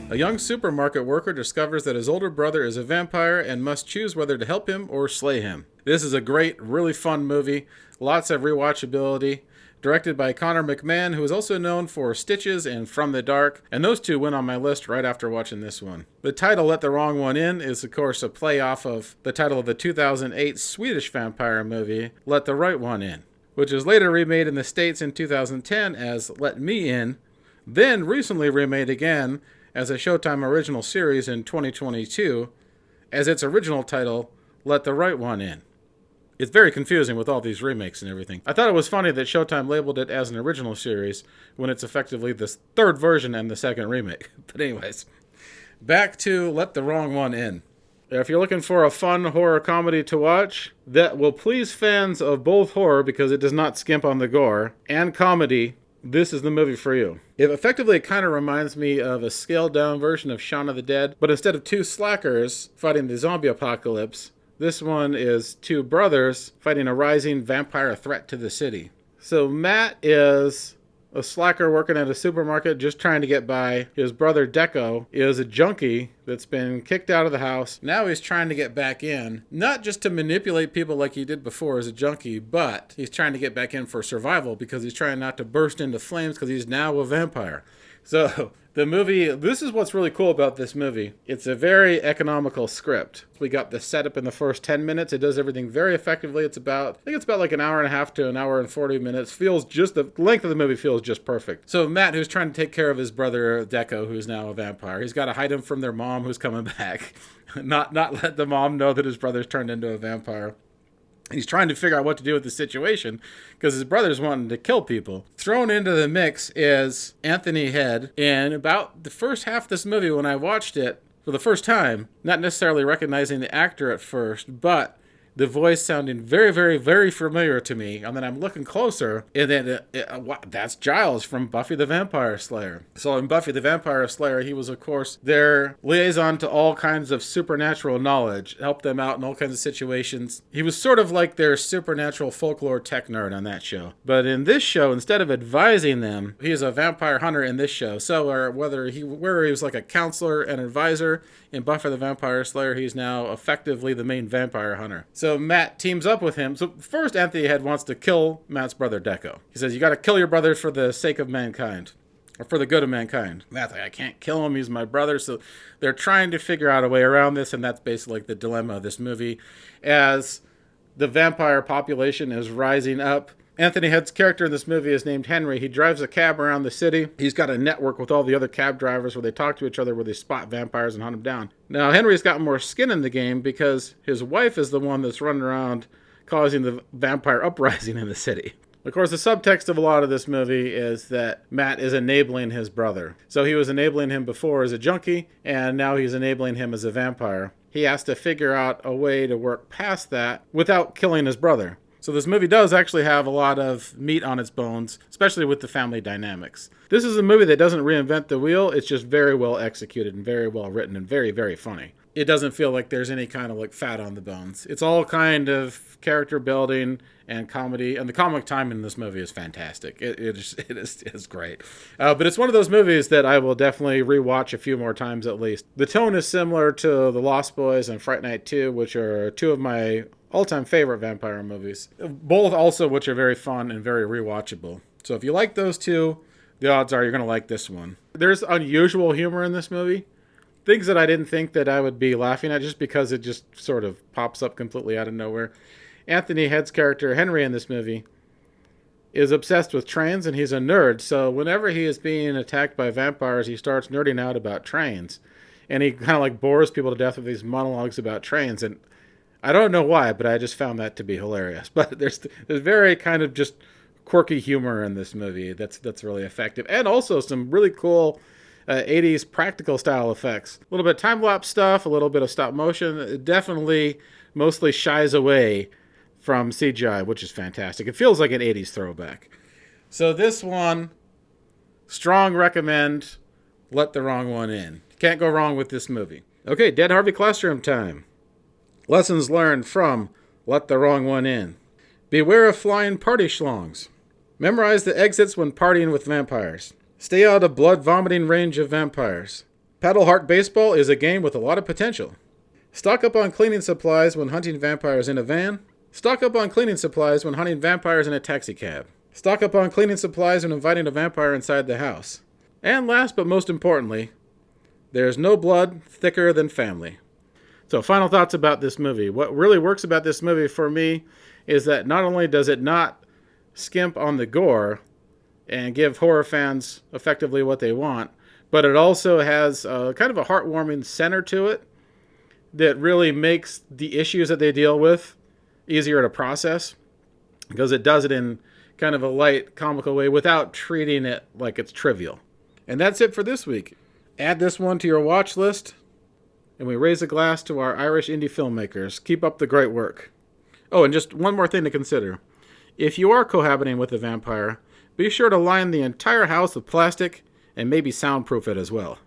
A young supermarket worker discovers that his older brother is a vampire and must choose whether to help him or slay him. This is a great, really fun movie. Lots of rewatchability. Directed by Connor McMahon, who is also known for Stitches and From the Dark, and those two went on my list right after watching this one. The title, Let the Wrong One In, is of course a play off of the title of the 2008 Swedish vampire movie, Let the Right One In, which was later remade in the States in 2010 as Let Me In, then recently remade again as a Showtime original series in 2022 as its original title, Let the Right One In. It's very confusing with all these remakes and everything. I thought it was funny that Showtime labeled it as an original series when it's effectively the third version and the second remake. But anyways, back to Let the Wrong One In. If you're looking for a fun horror comedy to watch that will please fans of both horror because it does not skimp on the gore, and comedy, this is the movie for you. It kind of reminds me of a scaled-down version of Shaun of the Dead, but instead of two slackers fighting the zombie apocalypse, this one is two brothers fighting a rising vampire threat to the city. So Matt is a slacker working at a supermarket just trying to get by. His brother Deco is a junkie that's been kicked out of the house. Now he's trying to get back in, not just to manipulate people like he did before as a junkie, but he's trying to get back in for survival because he's trying not to burst into flames because he's now a vampire. So the movie, this is what's really cool about this movie. It's a very economical script. We got the setup in the first 10 minutes. It does everything very effectively. I think it's about like an hour and a half to an hour and 40 minutes. The length of the movie feels just perfect. So Matt, who's trying to take care of his brother Deco, who's now a vampire, he's got to hide him from their mom who's coming back. not let the mom know that his brother's turned into a vampire. He's trying to figure out what to do with the situation because his brother's wanting to kill people. Thrown into the mix is Anthony Head. And about the first half of this movie, when I watched it for the first time, not necessarily recognizing the actor at first, but the voice sounding very, very, very familiar to me. And then I'm looking closer, and then that's Giles from Buffy the Vampire Slayer. So in Buffy the Vampire Slayer, he was, of course, their liaison to all kinds of supernatural knowledge, helped them out in all kinds of situations. He was sort of like their supernatural folklore tech nerd on that show. But in this show, instead of advising them, he is a vampire hunter in this show. So where he was like a counselor and advisor in Buffy the Vampire Slayer, he's now effectively the main vampire hunter. So Matt teams up with him. So first, Anthony Head wants to kill Matt's brother Deco. He says, you got to kill your brother for the sake of mankind, or for the good of mankind. Matt's like, I can't kill him, he's my brother. So they're trying to figure out a way around this, and that's basically like the dilemma of this movie. As the vampire population is rising up, Anthony Head's character in this movie is named Henry. He drives a cab around the city. He's got a network with all the other cab drivers where they talk to each other, where they spot vampires and hunt them down. Now, Henry's got more skin in the game because his wife is the one that's running around causing the vampire uprising in the city. Of course, the subtext of a lot of this movie is that Matt is enabling his brother. So he was enabling him before as a junkie, and now he's enabling him as a vampire. He has to figure out a way to work past that without killing his brother. So this movie does actually have a lot of meat on its bones, especially with the family dynamics. This is a movie that doesn't reinvent the wheel. It's just very well executed and very well written and very, very funny. It doesn't feel like there's any kind of like fat on the bones. It's all kind of character building and comedy, and the comic timing in this movie is fantastic. It is great. But it's one of those movies that I will definitely rewatch a few more times at least. The tone is similar to The Lost Boys and Fright Night 2, which are two of my all-time favorite vampire movies. Both also which are very fun and very rewatchable. So if you like those two, the odds are you're going to like this one. There's unusual humor in this movie. Things that I didn't think that I would be laughing at just because it just sort of pops up completely out of nowhere. Anthony Head's character, Henry, in this movie, is obsessed with trains, and he's a nerd. So whenever he is being attacked by vampires, he starts nerding out about trains. And he kind of like bores people to death with these monologues about trains. And I don't know why, but I just found that to be hilarious. But there's very kind of just quirky humor in this movie that's really effective. And also some really cool 80s practical style effects. A little bit of time-lapse stuff, a little bit of stop motion. It definitely mostly shies away from CGI, which is fantastic. It feels like an 80s throwback. So this one, strong recommend, Let the Wrong One In. Can't go wrong with this movie. Okay, Dead Harvey Classroom time. Lessons learned from Let the Wrong One In. Beware of flying party schlongs. Memorize the exits when partying with vampires. Stay out of blood vomiting range of vampires. Paddle Heart Baseball is a game with a lot of potential. Stock up on cleaning supplies when hunting vampires in a van. Stock up on cleaning supplies when hunting vampires in a taxicab. Stock up on cleaning supplies when inviting a vampire inside the house. And last but most importantly, there's no blood thicker than family. So final thoughts about this movie. What really works about this movie for me is that not only does it not skimp on the gore and give horror fans effectively what they want, but it also has kind of a heartwarming center to it that really makes the issues that they deal with easier to process, because it does it in kind of a light, comical way without treating it like it's trivial. And that's it for this week. Add this one to your watch list, and we raise a glass to our Irish indie filmmakers. Keep up the great work. Oh, and just one more thing to consider. If you are cohabiting with a vampire, be sure to line the entire house with plastic and maybe soundproof it as well.